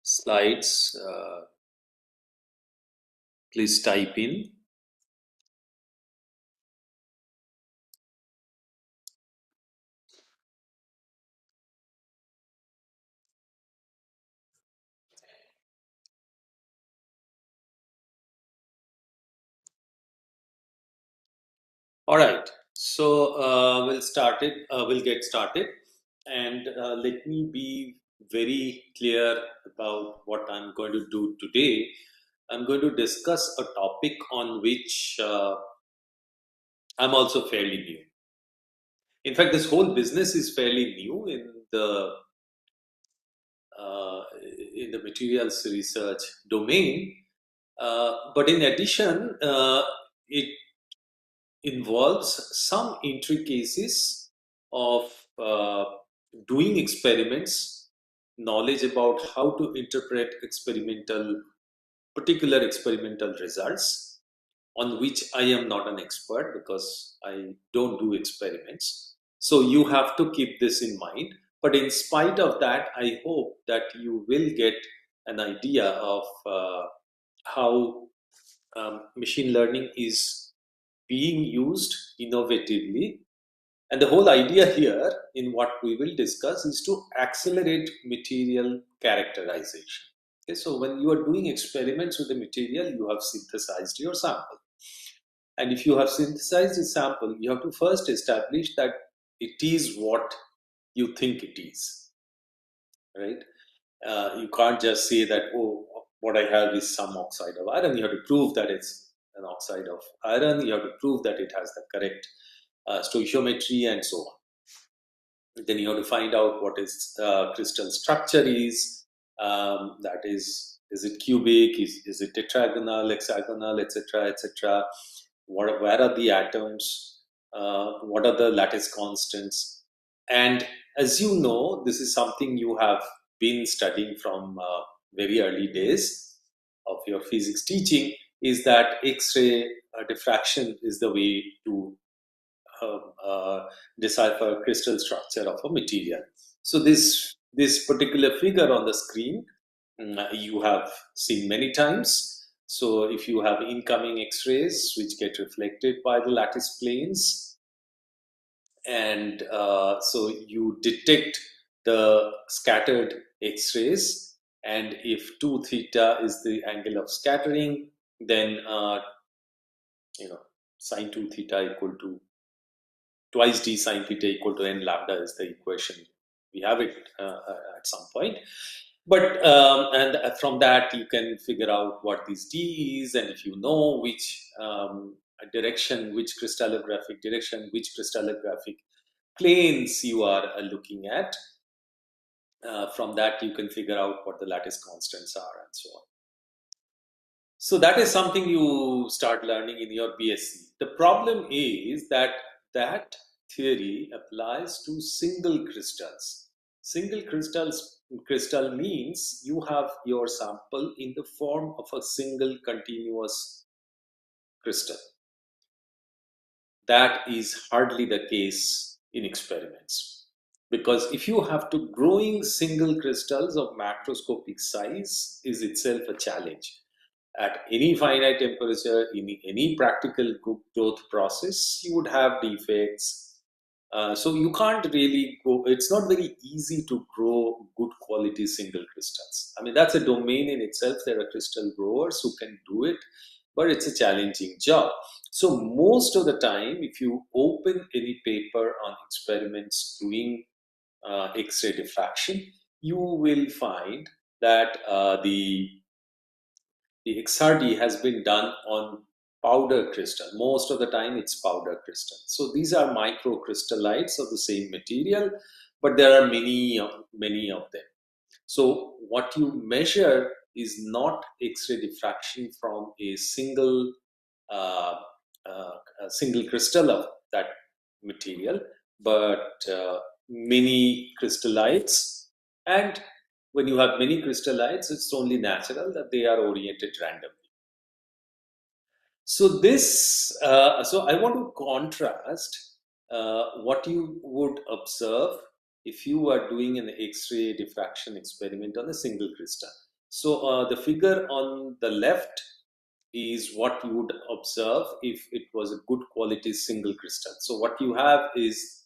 slides, please type in. All right, so we'll get started, and let me be very clear about what I'm going to do today. I'm going to discuss a topic on which I'm also fairly new. In fact, this whole business is fairly new uh, in the materials research domain. But in addition, it involves some intricacies of uh, doing experiments, knowledge about how to interpret particular experimental results, on which I am not an expert because I don't do experiments. So you have to keep this in mind. But in spite of that, I hope that you will get an idea of how machine learning is being used innovatively. And the whole idea here in what we will discuss is to accelerate material characterization. Okay, so when you are doing experiments with the material, you have synthesized your sample. And if you have synthesized a sample, you have to first establish that it is what you think it is, right? You can't just say that, oh, what I have is some oxide of iron. You have to prove that it's an oxide of iron. You have to prove that it has the correct stoichiometry and so on. Then you have to find out what is crystal structure is. That is it cubic? Is it tetragonal, hexagonal, etc., etc. Where are the atoms? What are the lattice constants? And as you know, this is something you have been studying from very early days of your physics teaching, is that X-ray diffraction is the way to decipher crystal structure of a material. So this particular figure on the screen you have seen many times. So if you have incoming X-rays which get reflected by the lattice planes, and so you detect the scattered X-rays, and if 2 theta is the angle of scattering, then sine 2 theta equal to twice d sine theta equal to n lambda is the equation. We have it at some point. But and from that you can figure out what this d is, and if you know which direction, which crystallographic direction, which crystallographic planes you are looking at, from that you can figure out what the lattice constants are and so on. So that is something you start learning in your BSc. The problem is that that theory applies to single crystals. Crystal means you have your sample in the form of a single continuous crystal. That is hardly the case in experiments, because if you have to growing single crystals of macroscopic size is itself a challenge. At any finite temperature, in any practical growth process, you would have defects. So you can't really go, it's not very easy to grow good quality single crystals. I mean, that's a domain in itself. There are crystal growers who can do it, but it's a challenging job. So most of the time, if you open any paper on experiments doing X-ray diffraction, you will find that the XRD has been done on powder crystal. Most of the time it's powder crystal. So these are microcrystallites of the same material, but there are many of them. So what you measure is not X-ray diffraction from a single crystal of that material, but many crystallites. And when you have many crystallites, it's only natural that they are oriented randomly. So so I want to contrast what you would observe if you are doing an X-ray diffraction experiment on a single crystal. So the figure on the left is what you would observe if it was a good quality single crystal. So what you have is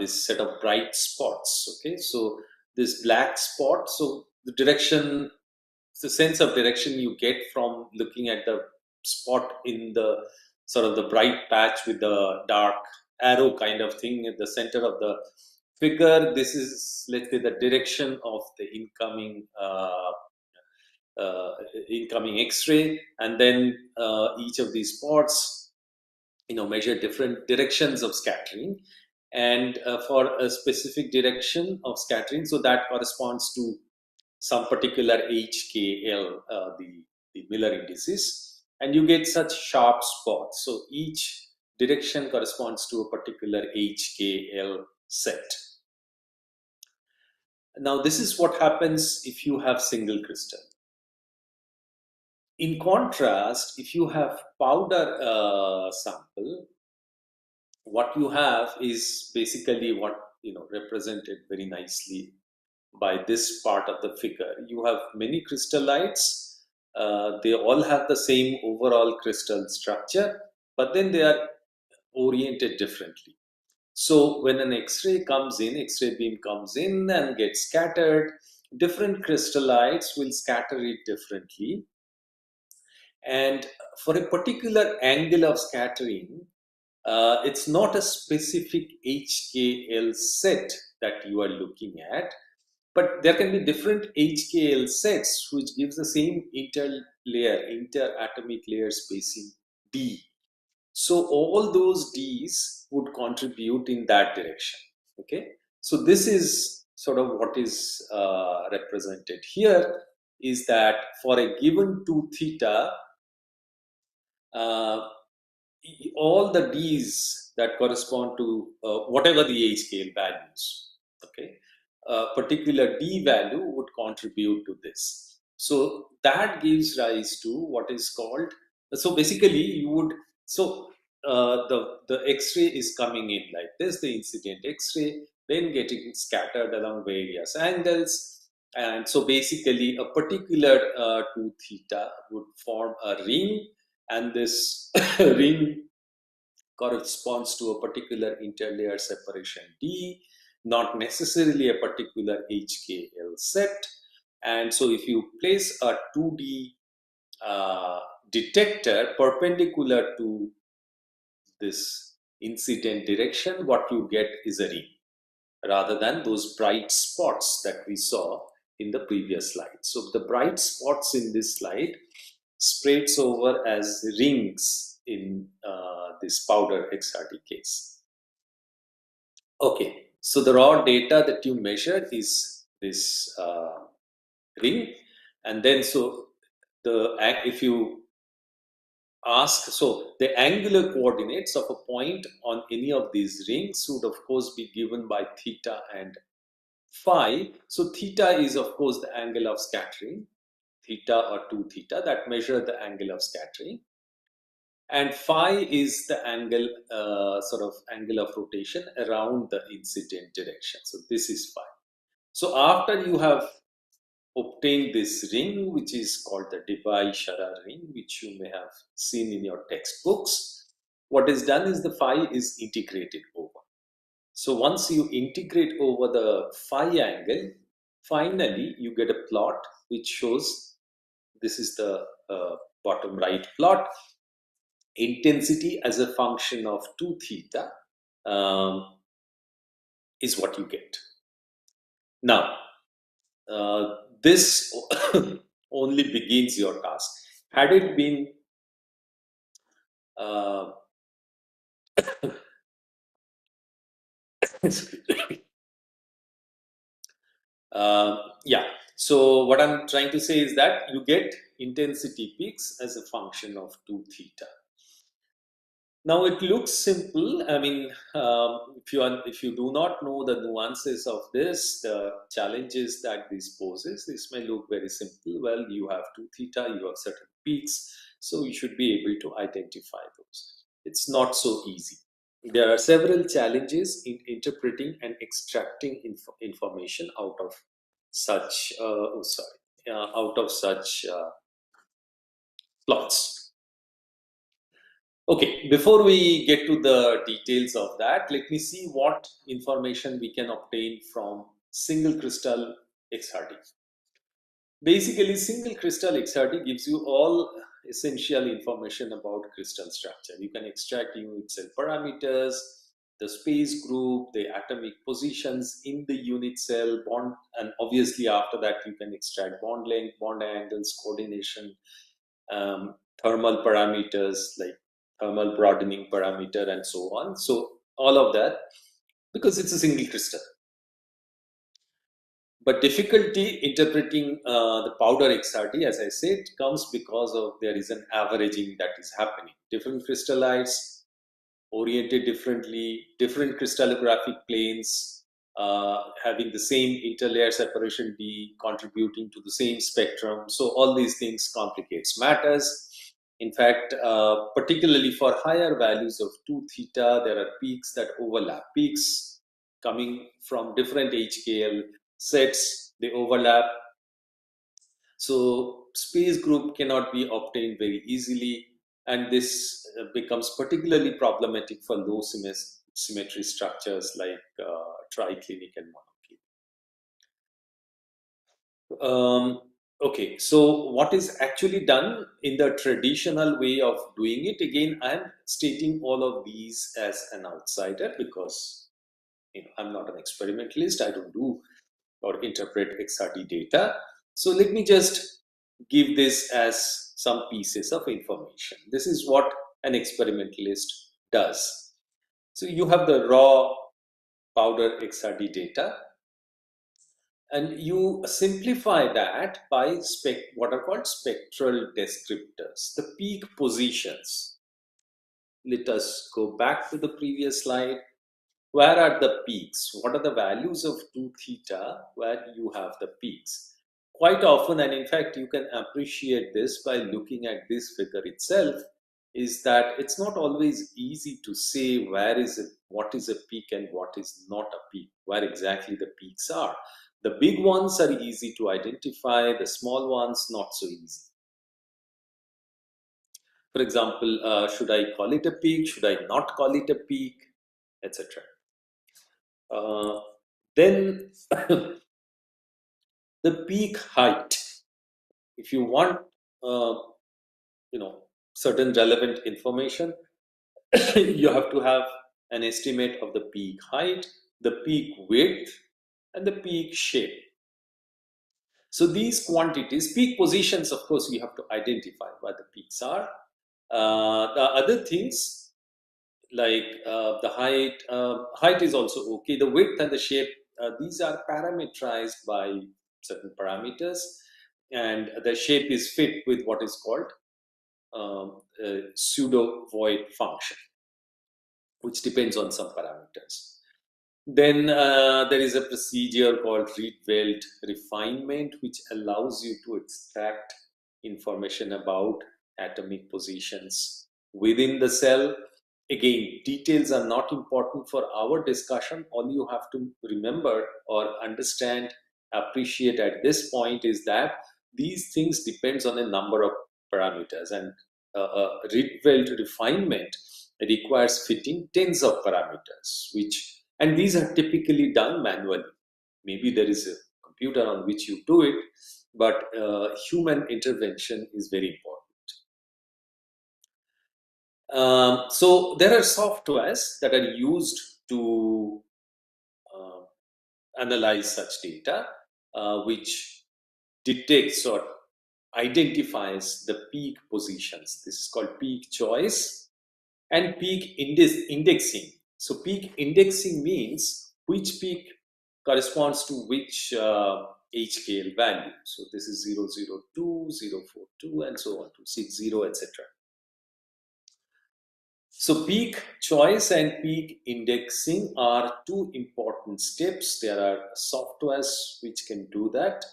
this set of bright spots. Okay, so this black spot. So the direction, the sense of direction you get from looking at the spot in the sort of the bright patch with the dark arrow kind of thing at the center of the figure. This is, let's say, the direction of the uh, incoming X-ray, and then each of these spots, measure different directions of scattering, and for a specific direction of scattering, so that corresponds to some particular HKL, the Miller indices, and you get such sharp spots. So each direction corresponds to a particular HKL set. Now, this is what happens if you have single crystal. In contrast, if you have powder sample, what you have is basically what represented very nicely by this part of the figure. You have many crystallites. They all have the same overall crystal structure, but then they are oriented differently. So when an X-ray comes in, X-ray beam comes in and gets scattered, different crystallites will scatter it differently. And for a particular angle of scattering, it's not a specific HKL set that you are looking at, but there can be different HKL sets which gives the same interatomic layer spacing D. So all those Ds would contribute in that direction. Okay, so this is sort of what is represented here, is that for a given 2 theta, uh, all the D's that correspond to whatever the H-scale values, okay, a particular D value would contribute to this. So that gives rise to what is called, so basically you would, so the X-ray is coming in like this, the incident X-ray, then getting scattered along various angles. And so basically a particular 2 theta would form a ring, and this ring corresponds to a particular interlayer separation D, not necessarily a particular HKL set. And so if you place a 2D detector perpendicular to this incident direction, what you get is a ring, rather than those bright spots that we saw in the previous slide. So the bright spots in this slide spreads over as rings in this powder XRD case. Okay, so the raw data that you measured is this ring, and then so if you ask, so the angular coordinates of a point on any of these rings would of course be given by theta and phi. So theta is of course the angle of scattering, theta or 2 theta that measure the angle of scattering, and phi is the angle, sort of angle of rotation around the incident direction. So this is phi. So after you have obtained this ring, which is called the Debye-Sharrar ring, which you may have seen in your textbooks, what is done is the phi is integrated over. So once you integrate over the phi angle, finally you get a plot which shows, this is the bottom right plot, intensity as a function of 2 theta is what you get. Now, this only begins your task. Had it been yeah, so what I'm trying to say is that you get intensity peaks as a function of 2 theta. Now it looks simple. I mean, if you do not know the nuances of this, the challenges that this poses, this may look very simple. Well, you have 2 theta, you have certain peaks, so you should be able to identify those. It's not so easy. There are several challenges in interpreting and extracting information out of such. Oh, sorry. out of such plots. Okay, before we get to the details of that, let me see what information we can obtain from single crystal XRD. Basically, single crystal XRD gives you all essential information about crystal structure. You can extract unit cell parameters, the space group, the atomic positions in the unit cell, bond, and obviously after that you can extract bond length, bond angles, coordination, thermal parameters like thermal broadening parameter and so on. So all of that, because it's a single crystal. But difficulty interpreting the powder XRT, as I said, comes because of there is an averaging that is happening. Different crystallites oriented differently, different crystallographic planes, having the same interlayer separation D, contributing to the same spectrum. So all these things complicates matters. In fact, particularly for higher values of 2 theta, there are peaks that overlap. Peaks coming from different HKL sets, they overlap. So space group cannot be obtained very easily, and this becomes particularly problematic for low symmetry structures like triclinic and monoclinic. Okay, so what is actually done in the traditional way of doing it? Again, I'm stating all of these as an outsider because I'm not an experimentalist. I don't do or interpret XRD data. So let me just give this as some pieces of information. This is what an experimentalist does. So you have the raw powder XRD data, and you simplify that by what are called spectral descriptors, the peak positions. Let us go back to the previous slide. Where are the peaks? What are the values of 2 theta where you have the peaks? Quite often, and in fact, you can appreciate this by looking at this figure itself, is that it's not always easy to say what is a peak and what is not a peak, where exactly the peaks are. The big ones are easy to identify, the small ones not so easy. For example, should I call it a peak? Should I not call it a peak? Etc. Then the peak height. If you want, uh, certain relevant information, you have to have an estimate of the peak height, the peak width, and the peak shape. So these quantities, peak positions, of course, you have to identify where the peaks are. The other things like the height is also okay. The width and the shape, these are parameterized by certain parameters, and the shape is fit with what is called pseudo void function, which depends on some parameters. Then there is a procedure called Rietveld refinement, which allows you to extract information about atomic positions within the cell. Again, details are not important for our discussion. All you have to remember or understand, appreciate at this point is that these things depends on a number of parameters, and Rietveld refinement requires fitting tens of parameters, and these are typically done manually. Maybe there is a computer on which you do it, but human intervention is very important. So there are softwares that are used to uh, analyze such data, which detects or identifies the peak positions. This is called peak choice and peak indexing. So peak indexing means which peak corresponds to which HKL value. So this is 002, 042, and so on to 60, etc. So peak choice and peak indexing are two important steps. There are softwares which can do that,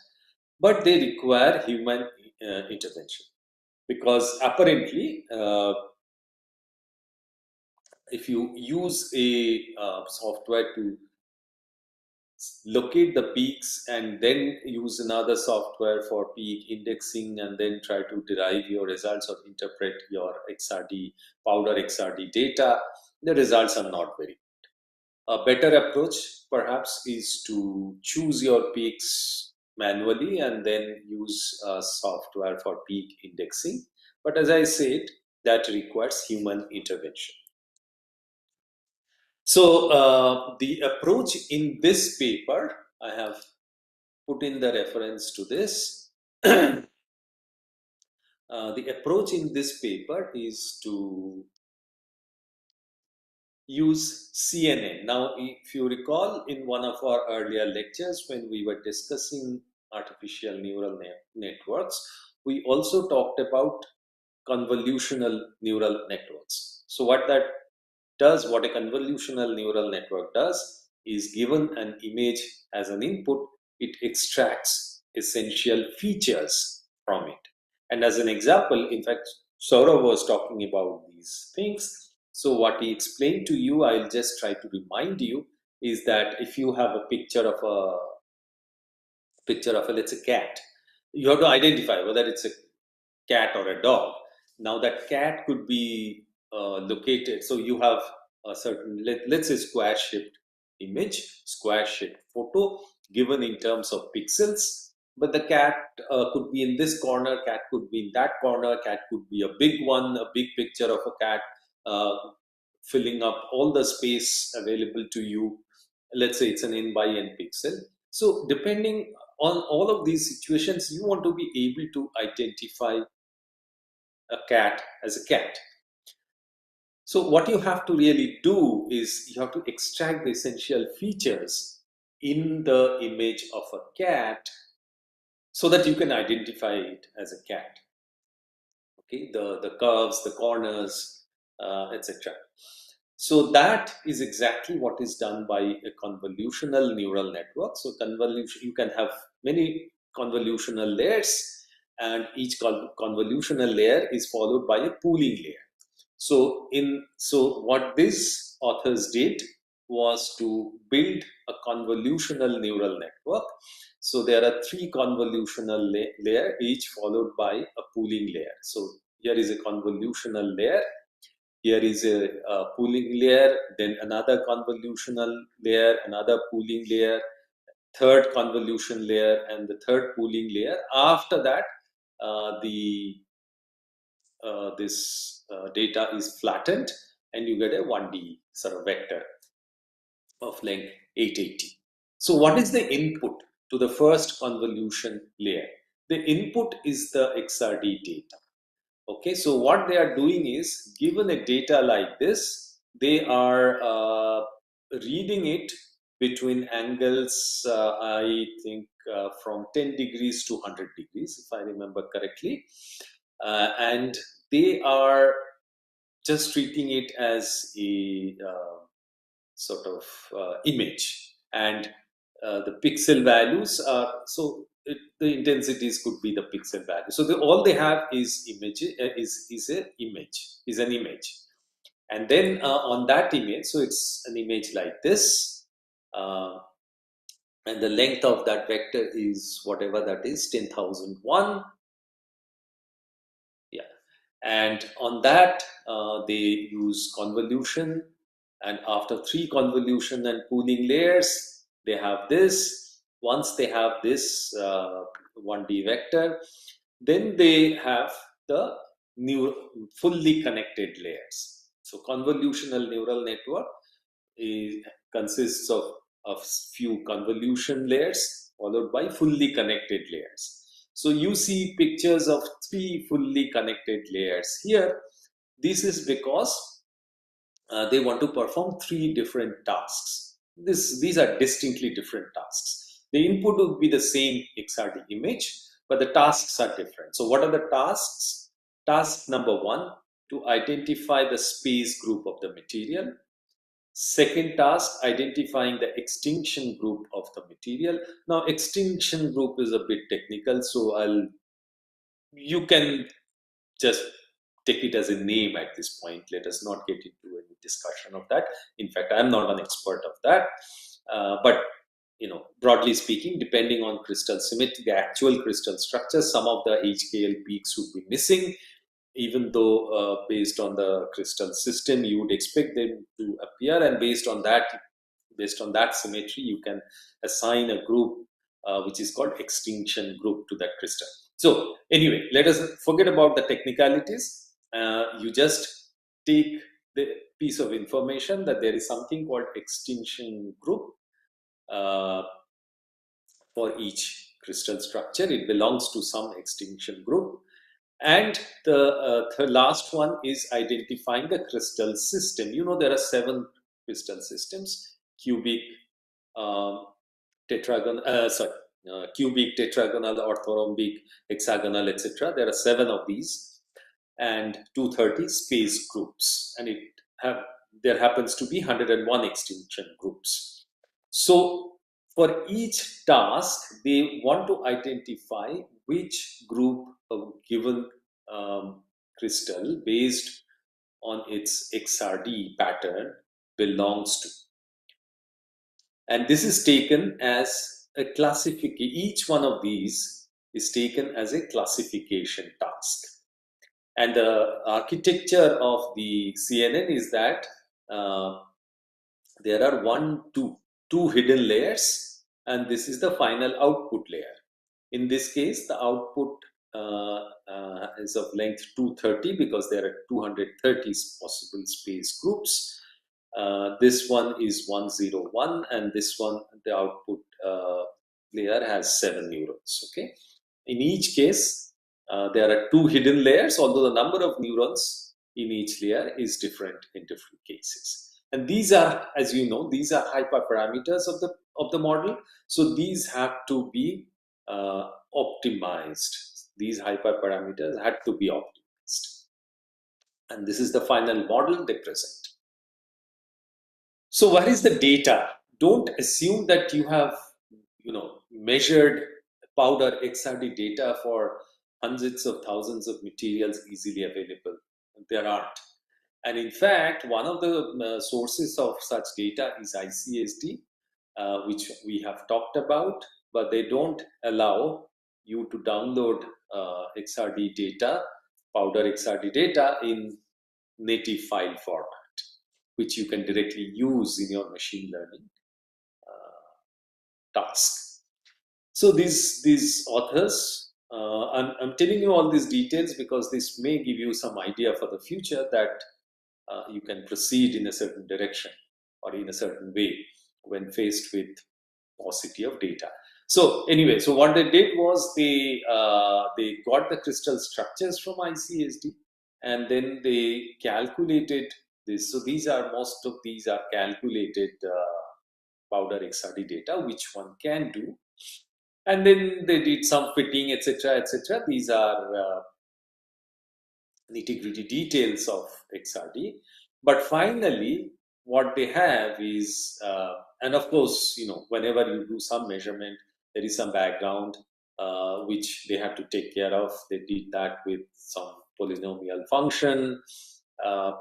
but they require human intervention, because apparently if you use a software to locate the peaks and then use another software for peak indexing and then try to derive your results or interpret your XRD, powder XRD data, the results are not very. A better approach perhaps is to choose your peaks manually and then use software for peak indexing. But as I said, that requires human intervention. So the approach in this paper, I have put in the reference to this. The approach in this paper is to use CNN. Now, if you recall in one of our earlier lectures when we were discussing artificial neural networks, we also talked about convolutional neural networks. So what that does, what a convolutional neural network does, is given an image as an input, it extracts essential features from it. And as an example, in fact, Saurav was talking about these things. So what he explained to you, I'll just try to remind you, is that if you have a picture of let's say cat, you have to identify whether it's a cat or a dog. Now that cat could be located, so you have a certain, let's say square shaped image, square shaped photo given in terms of pixels, but the cat could be in this corner, cat could be in that corner, cat could be a big one, a big picture of a cat uh, filling up all the space available to you. Let's say it's an n by n pixel. So depending on all of these situations, you want to be able to identify a cat as a cat. So what you have to really do is you have to extract the essential features in the image of a cat so that you can identify it as a cat. Okay, the curves, the corners, etc. So that is exactly what is done by a convolutional neural network. So convolution, you can have many convolutional layers, and each convolutional layer is followed by a pooling layer. So what these authors did was to build a convolutional neural network. So there are three convolutional layer, each followed by a pooling layer. So here is a convolutional layer, here is a pooling layer, then another convolutional layer, another pooling layer, third convolution layer, and the third pooling layer. After that, the this data is flattened and you get a 1D sort of vector of length 880. So what is the input to the first convolution layer? The input is the XRD data. Okay, so what they are doing is, given a data like this, they are reading it between angles, I think from 10 degrees to 100 degrees, if I remember correctly. And they are just treating it as a sort of image, and the pixel values are the intensities could be the pixel value. So all they have is image, is an image, and then on that image, so it's an image like this, and the length of that vector is whatever that is, 10,001. Yeah, and on that they use convolution, and after three convolution and pooling layers, they have this. Once they have this 1D vector, then they have the new fully connected layers. So convolutional neural network consists of few convolution layers followed by fully connected layers. So you see pictures of three fully connected layers here. This is because they want to perform three different tasks. These are distinctly different tasks. The input would be the same XRD image, but the tasks are different. So what are the tasks? Task number one, to identify the space group of the material. Second task, identifying the extinction group of the material. Now, extinction group is a bit technical, so you can just take it as a name at this point. Let us not get into any discussion of that. In fact, I'm not an expert of that. But broadly speaking, depending on crystal symmetry, the actual crystal structure, some of the HKL peaks would be missing, even though based on the crystal system, you would expect them to appear, and based on that symmetry, you can assign a group which is called extinction group to that crystal. So anyway, let us forget about the technicalities. You just take the piece of information that there is something called extinction group for each crystal structure. It belongs to some extinction group. And the last one is identifying the crystal system. There are 7 crystal systems: cubic, um, tetragonal, cubic, tetragonal, orthorhombic, hexagonal, etc. There are 7 of these, and 230 space groups, and there happens to be 101 extinction groups. So for each task, they want to identify which group of given crystal, based on its XRD pattern, belongs to. And this is taken as a classification. Each one of these is taken as a classification task. And the architecture of the CNN is that there are two hidden layers, and this is the final output layer. In this case, the output is of length 230 because there are 230 possible space groups. This one is 101, and this one, the output layer, has 7 neurons. Okay. In each case, there are 2 hidden layers, although the number of neurons in each layer is different in different cases. And these are, as you know, these are hyperparameters of the model. So these have to be optimized. These hyperparameters had to be optimized. And this is the final model they present. So what is the data? Don't assume that you have, measured powder XRD data for hundreds of thousands of materials easily available. There aren't. And in fact, one of the sources of such data is ICSD, which we have talked about, but they don't allow you to download XRD data, powder XRD data, in native file format, which you can directly use in your machine learning task. So these authors, I'm telling you all these details because this may give you some idea for the future that you can proceed in a certain direction or in a certain way when faced with paucity of data. So anyway, so what they did was they got the crystal structures from ICSD, and then they calculated this. So most of these are calculated powder XRD data, which one can do, and then they did some fitting, etc., etc. These are nitty-gritty details of XRD. But finally, what they have is, and of course, whenever you do some measurement, there is some background which they have to take care of. They did that with some polynomial function,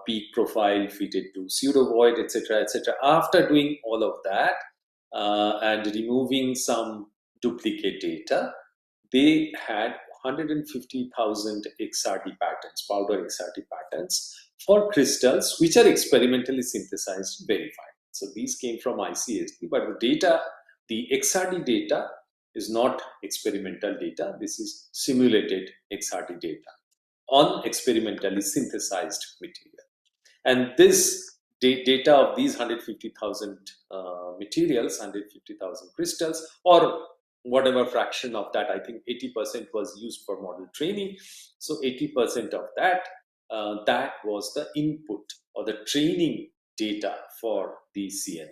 peak profile fitted to pseudo void, etc., etc. After doing all of that and removing some duplicate data, they had 150,000 XRD patterns, powder XRD patterns, for crystals which are experimentally synthesized and verified. So these came from ICSD, but the XRD data is not experimental data. This is simulated XRD data on experimentally synthesized material. And this data of these 150,000 materials, 150,000 crystals, or whatever fraction of that, I think 80% was used for model training. So 80% of that, that was the input or the training data for the CNN.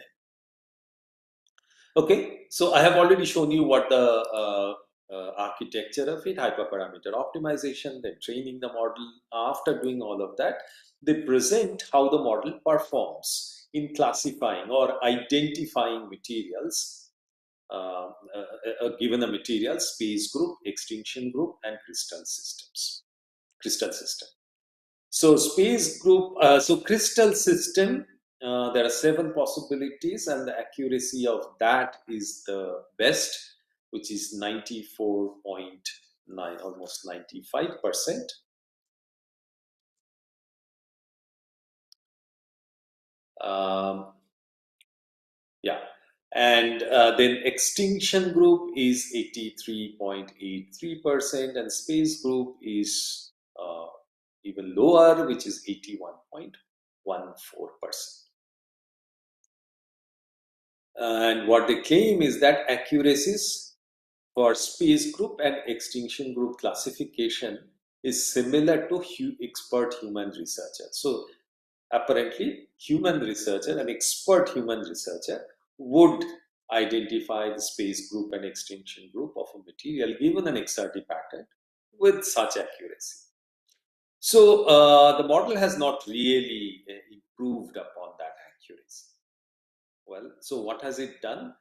Okay, so I have already shown you what the architecture of it, hyperparameter optimization, then training the model. After doing all of that, they present how the model performs in classifying or identifying materials, given a material, space group, extinction group, and crystal system. So space group, so crystal system There are 7 possibilities, and the accuracy of that is the best, which is 94.9, almost 95%. Um, yeah, and then extinction group is 83.83%, and space group is even lower, which is 81.14%. And what they claim is that accuracies for space group and extinction group classification is similar to expert human researcher. So apparently, human researcher, an expert human researcher, would identify the space group and extinction group of a material given an XRD pattern with such accuracy. So the model has not really improved upon that accuracy. Well, so what has it done?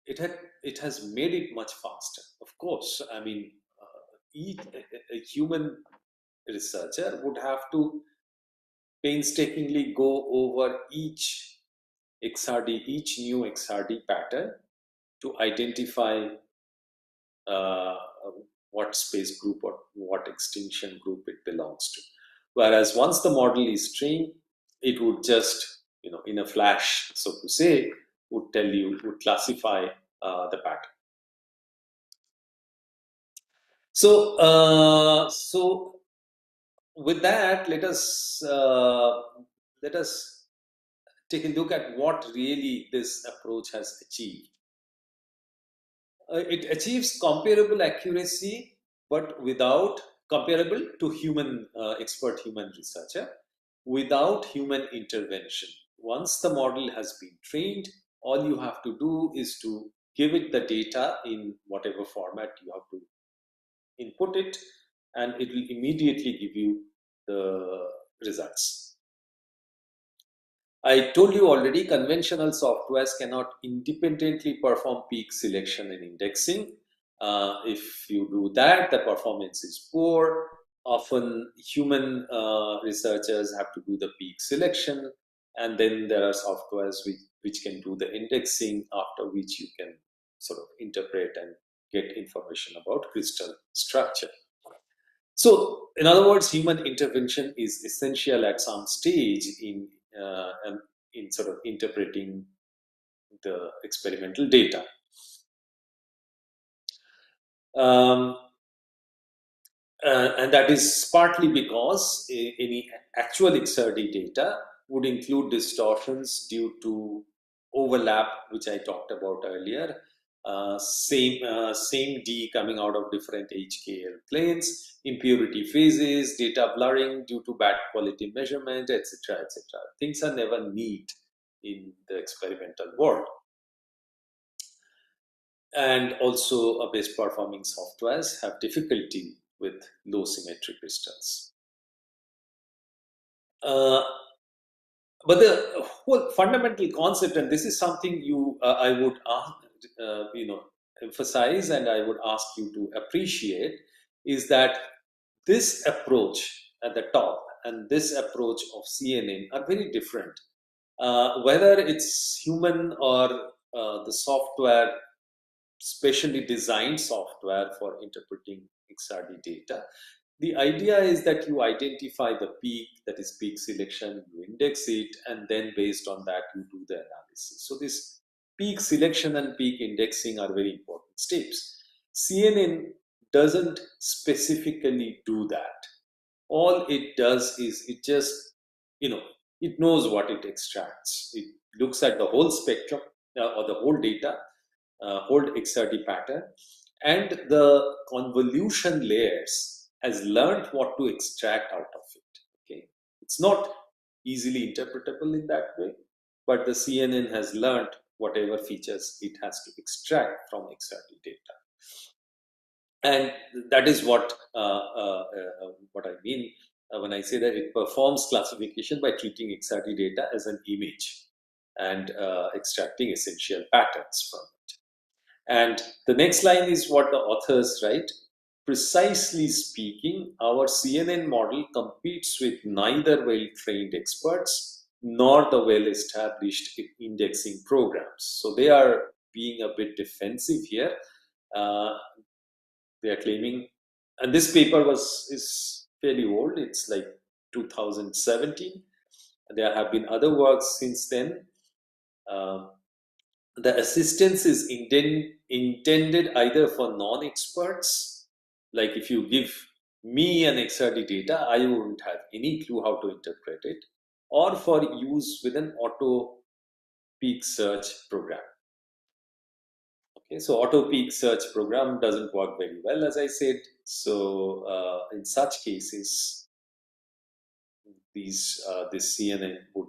It has made it much faster. Of course, I mean, a human researcher would have to painstakingly go over each XRD, each new XRD pattern to identify uh, what space group or what extinction group it belongs to. Whereas once the model is trained, it would just, in a flash, so to say, would classify the pattern. So with that, let us take a look at what really this approach has achieved. It achieves comparable accuracy, but without comparable to expert human researcher, without human intervention. Once the model has been trained, all you have to do is to give it the data in whatever format you have to input it, and it will immediately give you the results. I told you already, conventional softwares cannot independently perform peak selection and indexing. If you do that, the performance is poor. Often, human researchers have to do the peak selection, and then there are softwares which can do the indexing, after which you can sort of interpret and get information about crystal structure. So, in other words, human intervention is essential at some stage in sort of interpreting the experimental data. Um, and that is partly because any actual XRD data would include distortions due to overlap, which I talked about earlier. Same D coming out of different HKL planes, impurity phases, data blurring due to bad quality measurement, etc., etc. Things are never neat in the experimental world. And also, best performing softwares have difficulty with low symmetry crystals. Uh, but the whole fundamental concept, and this is something I would emphasize, and I would ask you to appreciate, is that this approach at the top and this approach of CNN are very different. Whether it's human or the software, specially designed software for interpreting XRD data, the idea is that you identify the peak, that is peak selection, you index it, and then based on that, you do the analysis. So this peak selection and peak indexing are very important steps. CNN doesn't specifically do that. All it does is it just, you know, it knows what it extracts. It looks at the whole spectrum or the whole data, whole XRD pattern, and the convolution layers has learned what to extract out of it. Okay, it's not easily interpretable in that way, but the CNN has learned whatever features it has to extract from XRD data, and that is what I mean when I say that it performs classification by treating XRD data as an image and extracting essential patterns from it. And the next line is what the authors write. Precisely speaking, our CNN model competes with neither well trained experts nor the well-established indexing programs. So they are being a bit defensive here. Uh, they are claiming, and this paper is fairly old. It's like 2017. There have been other works since then. Uh, the assistance is intended either for non-experts, like if you give me an XRD data, I wouldn't have any clue how to interpret it, or for use with an auto peak search program. Okay, so auto peak search program doesn't work very well, as I said. So in such cases, this CNN would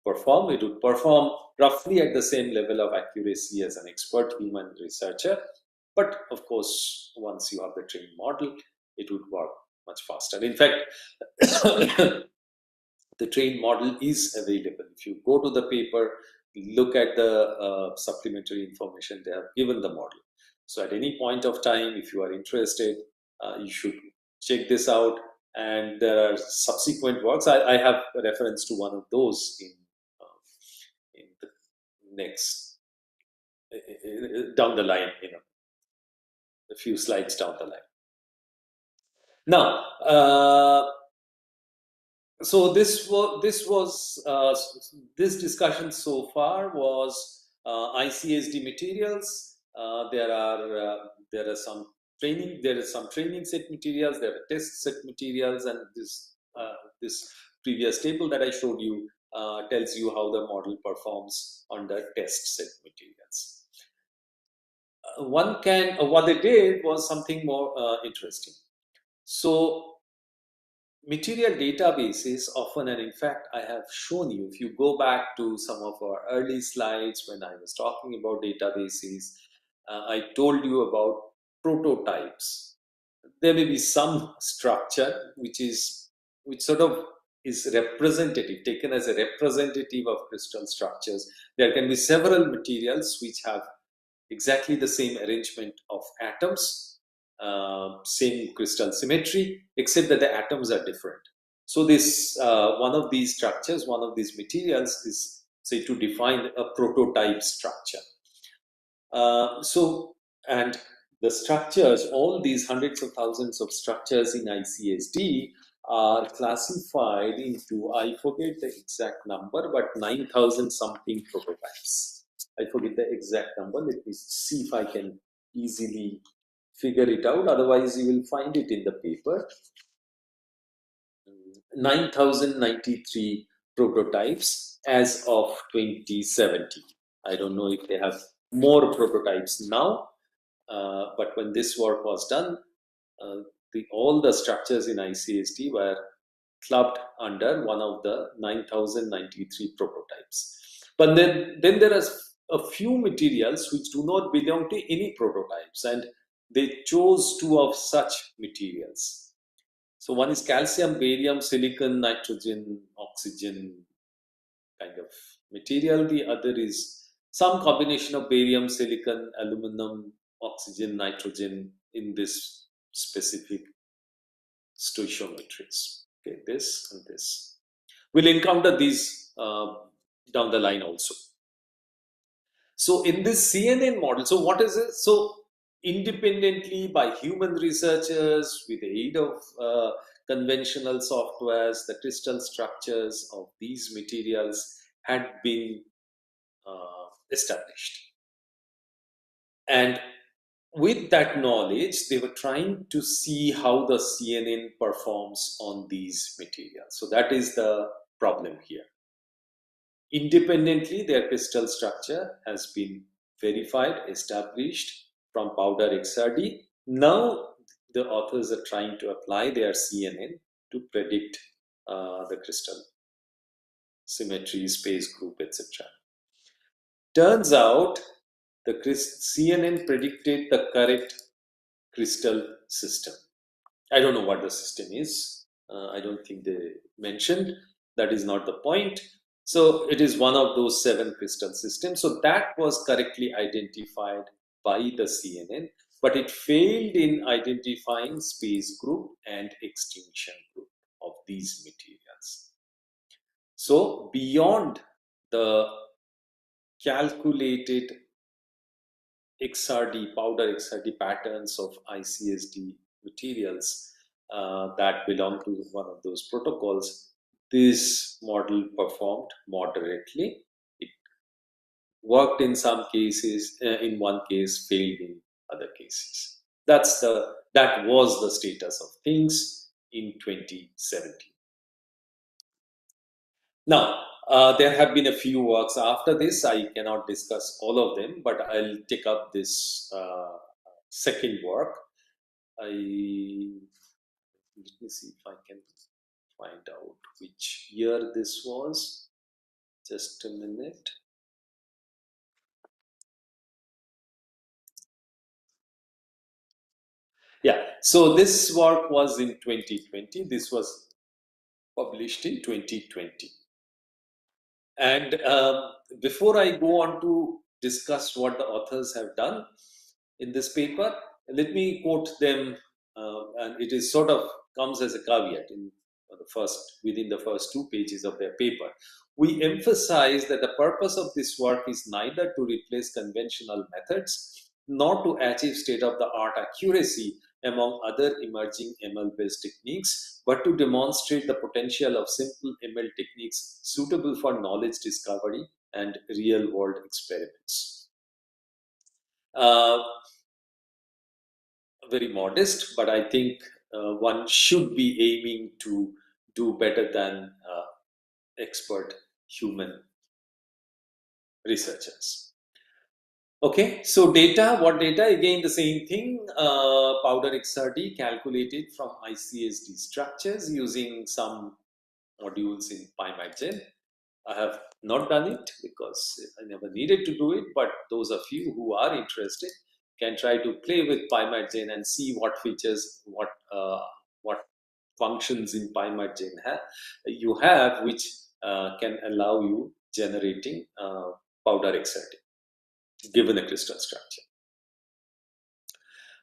perform. It would perform roughly at the same level of accuracy as an expert human researcher. But of course, once you have the trained model, it would work much faster. In fact, the trained model is available. If you go to the paper, look at the supplementary information, they have given the model. So at any point of time, if you are interested, you should check this out. And there are subsequent works. I have a reference to one of those in the next down the line, a few slides down the line. Now, so this discussion so far was ICSD materials. There are some training set materials, there are test set materials, and this previous table that I showed you tells you how the model performs under test set materials. What they did was something more interesting. So material databases often, and in fact I have shown you, if you go back to some of our early slides when I was talking about databases, I told you about prototypes. There may be some structure which sort of is representative, taken as a representative of crystal structures. There can be several materials which have exactly the same arrangement of atoms, same crystal symmetry, except that the atoms are different. So this one of these structures, one of these materials is, say, to define a prototype structure. And the structures, all these hundreds of thousands of structures in ICSD are classified into, I forget the exact number, but 9,000 something prototypes. I forget the exact number. Let me see if I can easily figure it out. Otherwise, you will find it in the paper. 9,093 prototypes as of 2017. I don't know if they have more prototypes now, but when this work was done, all the structures in ICSD were clubbed under one of the 9,093 prototypes. But then there are a few materials which do not belong to any prototypes, and they chose two of such materials. So one is calcium, barium, silicon, nitrogen, oxygen kind of material. The other is some combination of barium, silicon, aluminum, oxygen, nitrogen in this specific stoichiometries. Okay, this and this. We'll encounter these down the line also. So in this CNN model, so what is it? So independently by human researchers with the aid of conventional softwares, the crystal structures of these materials had been established. And with that knowledge, they were trying to see how the CNN performs on these materials. So that is the problem here. Independently, their crystal structure has been verified, established from powder XRD. Now, the authors are trying to apply their CNN to predict the crystal symmetry, space group, etc. Turns out the CNN predicted the correct crystal system. I don't know what the system is. I don't think they mentioned. That is not the point. So it is one of those 7 crystal systems. So that was correctly identified by the CNN, but it failed in identifying space group and extinction group of these materials. So beyond the calculated XRD, powder XRD patterns of ICSD materials that belong to one of those protocols, this model performed moderately. It worked in some cases, in one case, failed in other cases. That was the status of things in 2017. Now, there have been a few works after this. I cannot discuss all of them, but I'll take up this second work. Let me see if I can find out which year this was. Just a minute. Yeah, so this work was in 2020. This was published in 2020. And before I go on to discuss what the authors have done in this paper, let me quote them, and it is sort of comes as a caveat within the first 2 pages of their paper. We emphasize that the purpose of this work is neither to replace conventional methods nor to achieve state-of-the-art accuracy among other emerging ML-based techniques, but to demonstrate the potential of simple ML techniques suitable for knowledge discovery and real-world experiments. Very modest, but I think one should be aiming to do better than expert human researchers. Okay, so what data? Again, the same thing. Powder XRD calculated from ICSD structures using some modules in PyMatGen. I have not done it because I never needed to do it, but those of you who are interested can try to play with PyMatGen and see what features, what functions in PyMatGen you have, which can allow you generating powder XRD given a crystal structure.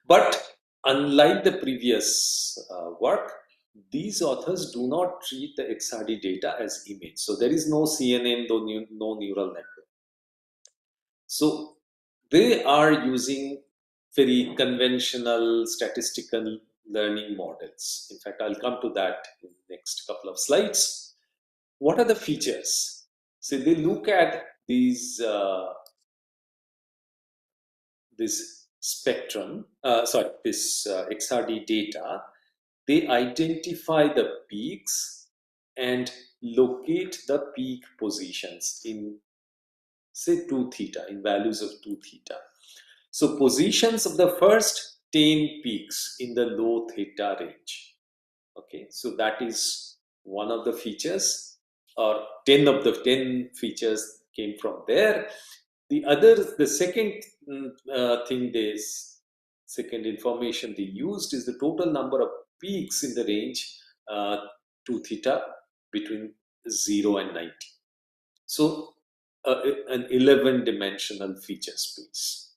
But unlike the previous work, these authors do not treat the XRD data as image. So there is no CNN, no neural network. So they are using very conventional statistical learning models. In fact, I'll come to that in the next couple of slides. What are the features? So they look at this spectrum, this XRD data. They identify the peaks and locate the peak positions in, say, 2 theta, in values of 2 theta. So positions of the first 10 peaks in the low theta range. Okay, so that is one of the features, or 10 of the 10 features came from there. The second second information they used is the total number of peaks in the range 2 theta between 0 and 90. So an 11-dimensional feature space.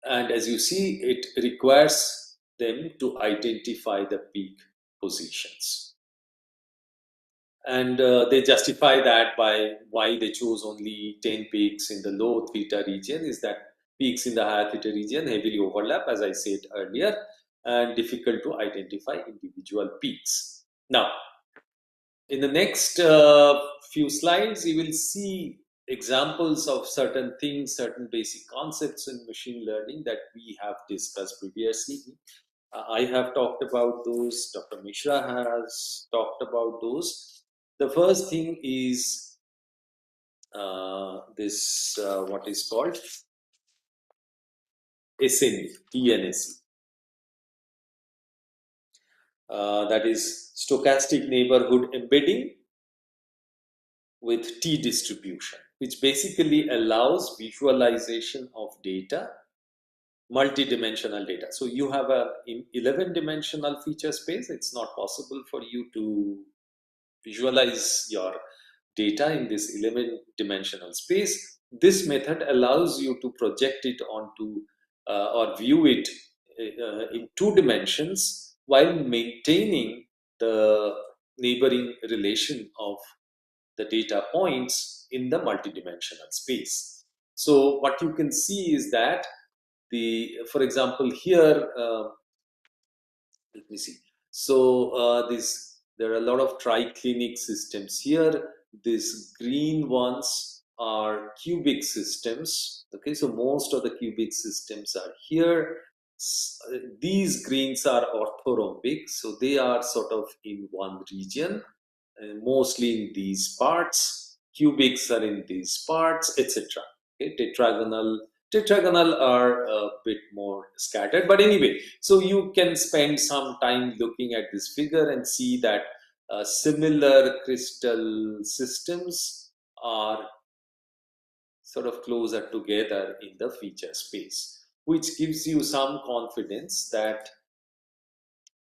And as you see, it requires them to identify the peak positions. And they justify that by why they chose only 10 peaks in the low theta region is that peaks in the higher theta region heavily overlap, as I said earlier, and difficult to identify individual peaks. Now, in the next few slides, you will see examples of certain things, certain basic concepts in machine learning that we have discussed previously. I have talked about those, Dr. Mishra has talked about those. The first thing is what is called SNE, TNSE. That is stochastic neighborhood embedding with T distribution, which basically allows visualization of data, multi-dimensional data. So you have a 11-dimensional feature space. It's not possible for you to visualize your data in this 11-dimensional space. This method allows you to project it onto or view it in 2 dimensions while maintaining the neighboring relation of the data points in the multidimensional space. So what you can see is that for example, here, let me see. So there are a lot of triclinic systems here. These green ones are cubic systems. Okay, so most of the cubic systems are here. These greens are orthorhombic, so they are sort of in one region, mostly in these parts. Cubics are in these parts, etc. Okay, tetragonal are a bit more scattered, but anyway, so you can spend some time looking at this figure and see that similar crystal systems are sort of closer together in the feature space, which gives you some confidence that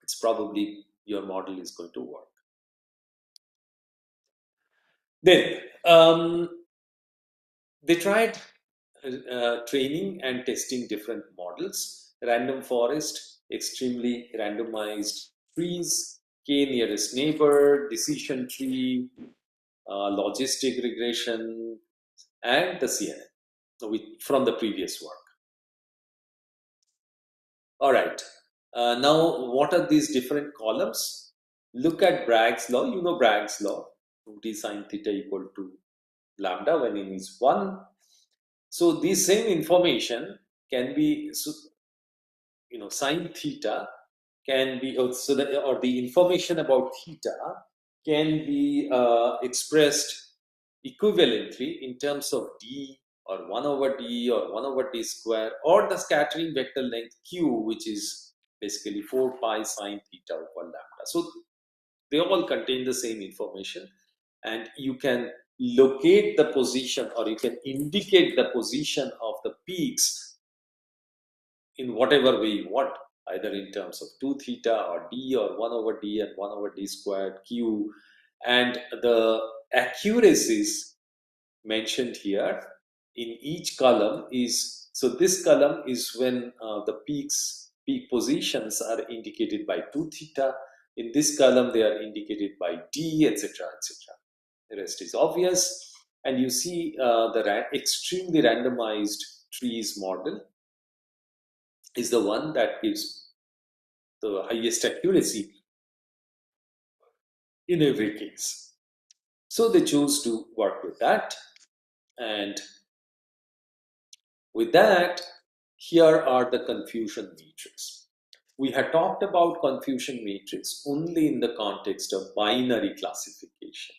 it's probably your model is going to work. Then they tried training and testing different models: random forest, extremely randomized trees, k nearest neighbor, decision tree, logistic regression, and the CNN from the previous work. All right. Now, what are these different columns? Look at Bragg's law. You know Bragg's law, 2t sine theta equal to lambda when n is 1. So this same information can be, sine theta can be, or the information about theta can be expressed equivalently in terms of d, or 1 over d, or 1 over d square, or the scattering vector length q, which is basically 4 pi sine theta over lambda. So they all contain the same information, and you can locate the position, or you can indicate the position of the peaks in whatever way you want, either in terms of 2 theta or d, or 1 over d and 1 over d squared q. And the accuracies mentioned here in each column is, so this column is when the peak positions are indicated by 2 theta. In this column they are indicated by d, etc., etc. The rest is obvious. And you see the extremely randomized trees model is the one that gives the highest accuracy in every case. So they chose to work with that. And with that, here are the confusion matrix. We had talked about confusion matrix only in the context of binary classification.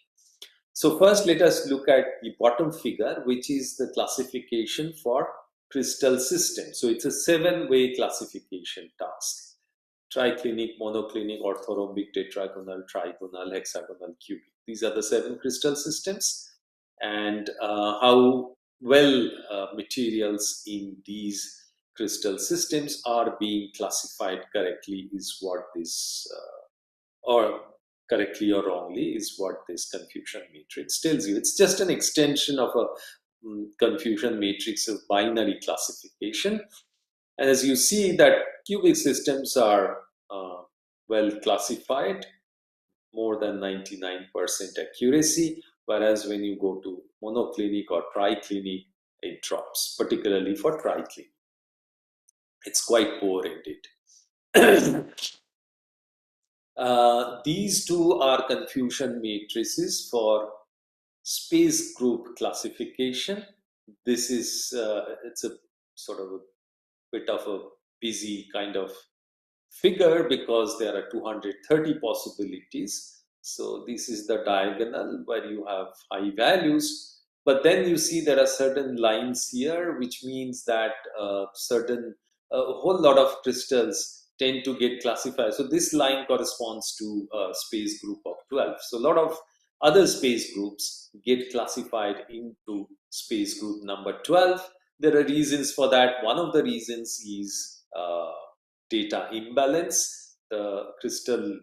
So first, let us look at the bottom figure, which is the classification for crystal system. So it's a 7-way classification task: triclinic, monoclinic, orthorhombic, tetragonal, trigonal, hexagonal, cubic. These are the 7 crystal systems, and how well materials in these crystal systems are being classified correctly is what this, or correctly or wrongly, is what this confusion matrix tells you. It's just an extension of a confusion matrix of binary classification. And as you see that cubic systems are well classified, more than 99% accuracy, whereas when you go to monoclinic or triclinic, it drops, particularly for triclinic. It's quite poor indeed. These two are confusion matrices for space group classification. This is, it's a sort of a bit of a busy kind of figure because there are 230 possibilities. So this is the diagonal where you have high values, but then you see there are certain lines here, which means that a whole lot of crystals tend to get classified. So this line corresponds to a space group of 12. So a lot of other space groups get classified into space group number 12. There are reasons for that. One of the reasons is data imbalance. The crystal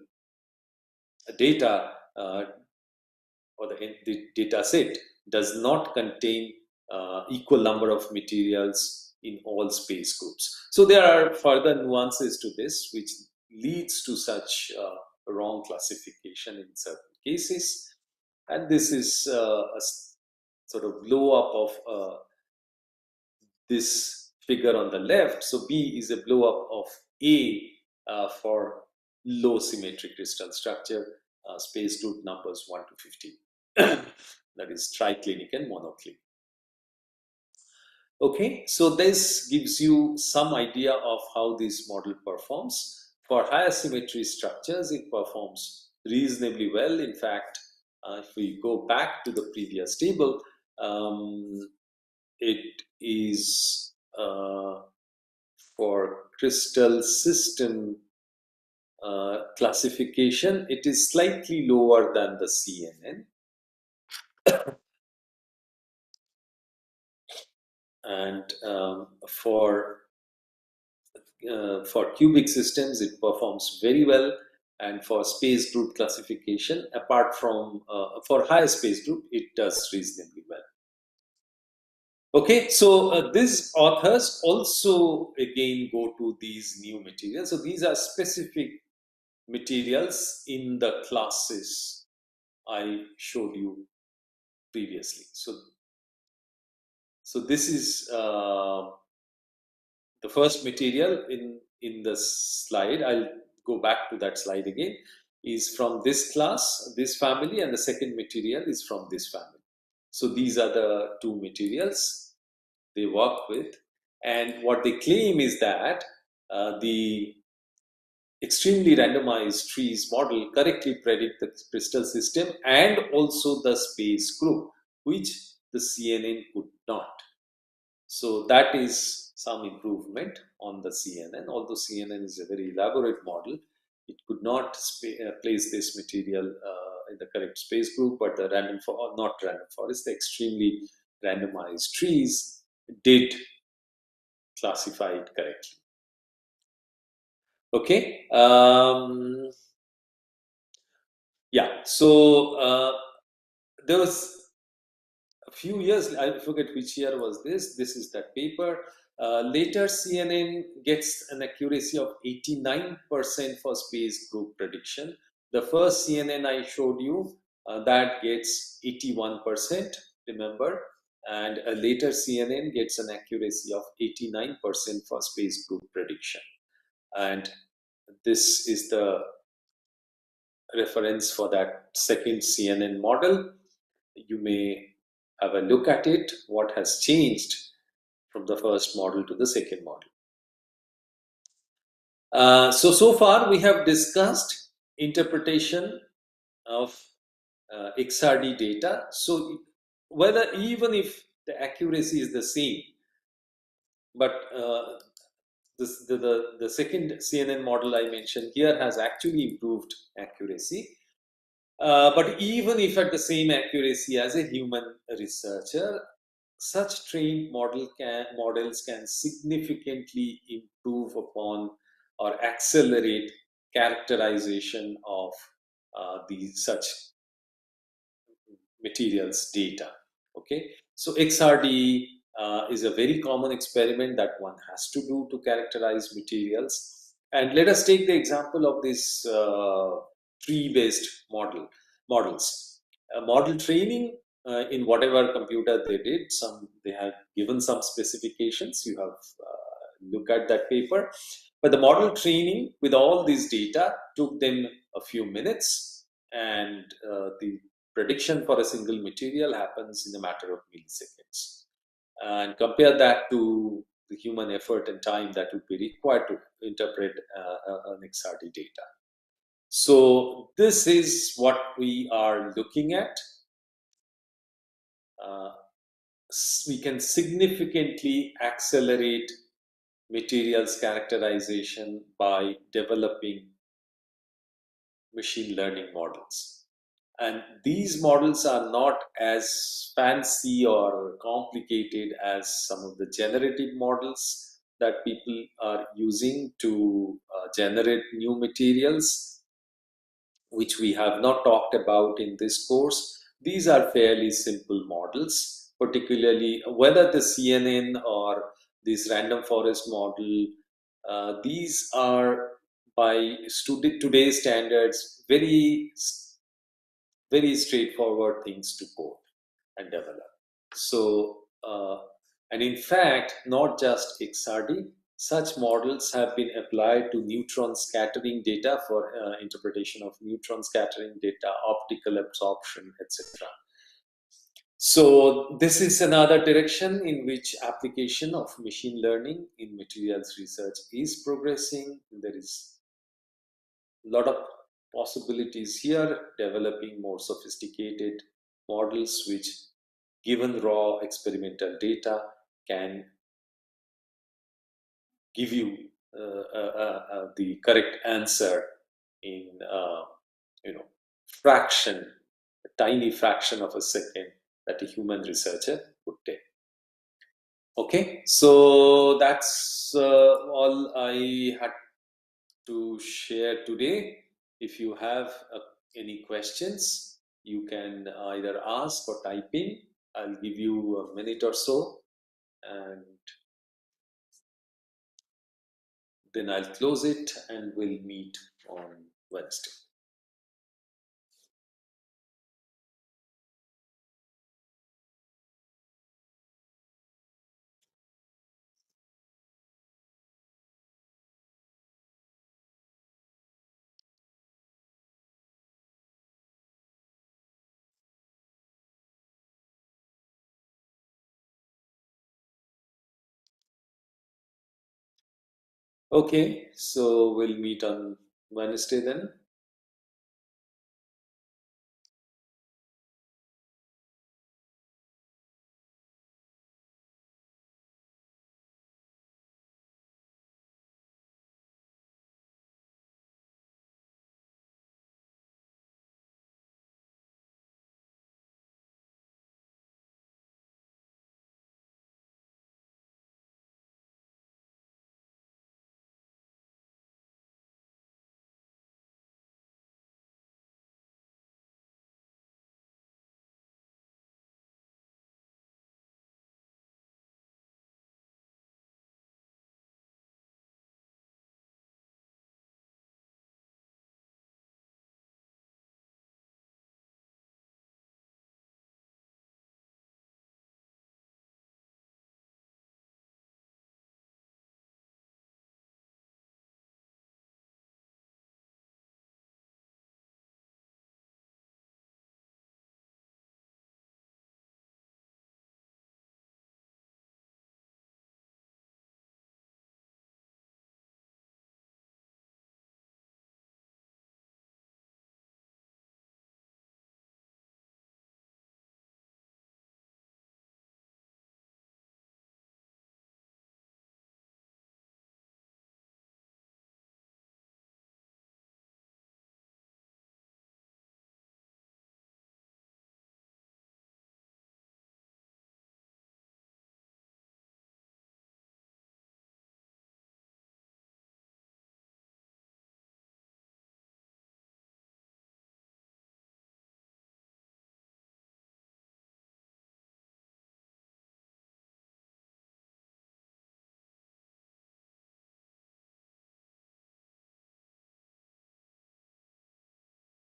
data or the data set does not contain equal number of materials in all space groups. So there are further nuances to this which leads to such wrong classification in certain cases. And this is sort of blow up of this figure on the left. So B is a blow up of A for low symmetric crystal structure, space group numbers 1 to 15. That is triclinic and monoclinic. Okay, so this gives you some idea of how this model performs. For higher symmetry structures, it performs reasonably well. In fact, if we go back to the previous table, it is for crystal system classification, it is slightly lower than the CNN. And for cubic systems, it performs very well. And for space group classification, apart from for higher space group, it does reasonably well. Okay, so these authors also again go to these new materials. So these are specific materials in the classes I showed you previously. So this is the first material in the slide. I'll go back to that slide again. Is from this class, this family, and the second material is from this family. So these are the two materials they work with, and what they claim is that the extremely randomized trees model correctly predict the crystal system and also the space group, which the CNN could not. So that is some improvement on the CNN. Although CNN is a very elaborate model, it could not place this material in the correct space group, but the not random forest, the extremely randomized trees did classify it correctly. Okay. Yeah. So there was a few years, I forget which year was this. This is that paper. Later, CNN gets an accuracy of 89% for space group prediction. The first CNN I showed you, that gets 81%, remember? And a later CNN gets an accuracy of 89% for space group prediction. And this is the reference for that second CNN model. You may have a look at it, what has changed from the first model to the second model. So far we have discussed interpretation of XRD data. So whether even if the accuracy is the same, but the second CNN model I mentioned here has actually improved accuracy. But even if at the same accuracy as a human researcher, such trained models can significantly improve upon or accelerate characterization of such materials data. Okay, so XRD is a very common experiment that one has to do to characterize materials. And let us take the example of this tree-based models. Model training in whatever computer they did, they have given some specifications. You have look at that paper. But the model training with all these data took them a few minutes, and the prediction for a single material happens in a matter of milliseconds. And compare that to the human effort and time that would be required to interpret an XRD data. So this is what we are looking at. We can significantly accelerate materials characterization by developing machine learning models. And these models are not as fancy or complicated as some of the generative models that people are using to generate new materials, which we have not talked about in this course. These are fairly simple models, particularly whether the CNN or this random forest model. These are by today's standards, very straightforward things to code and develop. So, and in fact, not just XRD, such models have been applied to neutron scattering data for interpretation of neutron scattering data, optical absorption, etc. So this is another direction in which application of machine learning in materials research is progressing. There is a lot of possibilities here, developing more sophisticated models which, given raw experimental data, can give you the correct answer in fraction, a tiny fraction of a second that a human researcher would take. Okay, so that's all I had to share today. If you have any questions, you can either ask or type in. I'll give you a minute or so, and then I'll close it and we'll meet on Wednesday. Okay, so we'll meet on Wednesday then.